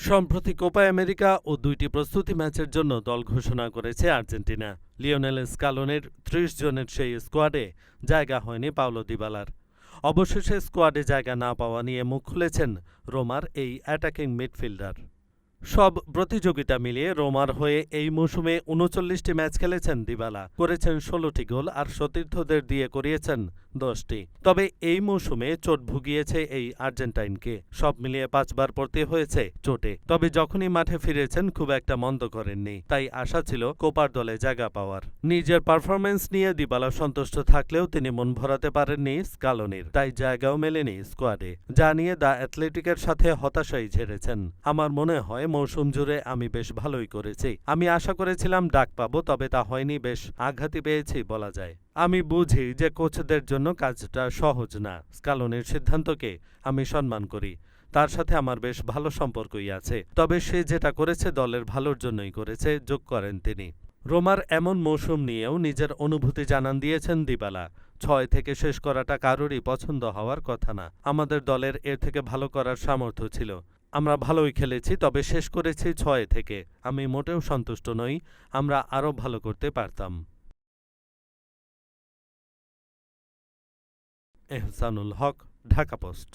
সম্প্রতি Copa America ও দুইটি প্রস্তুতি ম্যাচের জন্য দল ঘোষণা করেছে আর্জেন্টিনা। লিওনেল স্কালোনির ৩০ জনের সেই স্কোয়াডে জায়গা হয়নি পাওলো দিবালার। অবশেষে স্কোয়াডে জায়গা না পাওয়া নিয়ে মুখ খুলেছেন রোমার এই অ্যাটাকিং মিডফিল্ডার। সব প্রতিযোগিতা মিলিয়ে রোমার হয়ে এই মৌসুমে ৩৯টি ম্যাচ খেলেছেন দিবালা, করেছেন ১৬টি গোল আর সতীর্থদের দিয়ে করিয়েছেন ১০টি। তবে এই মৌসুমে চোট ভুগিয়েছে এই আর্জেন্টাইনকে, সব মিলিয়ে ৫বার পড়তে হয়েছে চোটে। তবে যখনই মাঠে ফিরেছেন খুব একটা মন্দ করেননি, তাই আশা ছিল কোপার দলে জায়গা পাওয়ার। নিজের পারফরম্যান্স নিয়ে দিবালা সন্তুষ্ট থাকলেও তিনি মন ভরাতে পারেননি স্কালোনির, তাই জায়গাও মেলেনি স্কোয়াডে, যা নিয়ে দ্য অ্যাথলেটিকের সাথে হতাশাই ঝেড়েছেন। আমার মনে হয় মৌসুম জুড়ে আমি বেশ ভালোই করেছি। আমি আশা করেছিলাম ডাক পাবো, তবে তা হয়নি, বেশ আঘাতই পেয়েছি বলা যায়। আমি বুঝি যে কোচদের জন্য কাজটা সহজ না। স্কালোনির সিদ্ধান্তকে আমি সম্মান করি, তার সাথে আমার বেশ ভালো সম্পর্কই আছে। তবে সে যেটা করেছে দলের ভালোর জন্যই করেছে, যোগ করেন তিনি। রোমার এমন মৌসুম নিয়েও নিজের অনুভূতি জানান দিয়েছেন দিবালা। ৬ থেকে শেষ করাটা কারোরই পছন্দ হওয়ার কথা না। আমাদের দলের এর থেকে ভালো করার সামর্থ্য ছিল। আমরা ভালোই খেলেছি, তবে শেষ করেছি ৬ থেকে। আমি মোটেও সন্তুষ্ট নই, আমরা আরও ভালো করতে পারতাম। এহসানুল হক, ঢাকা পোস্ট।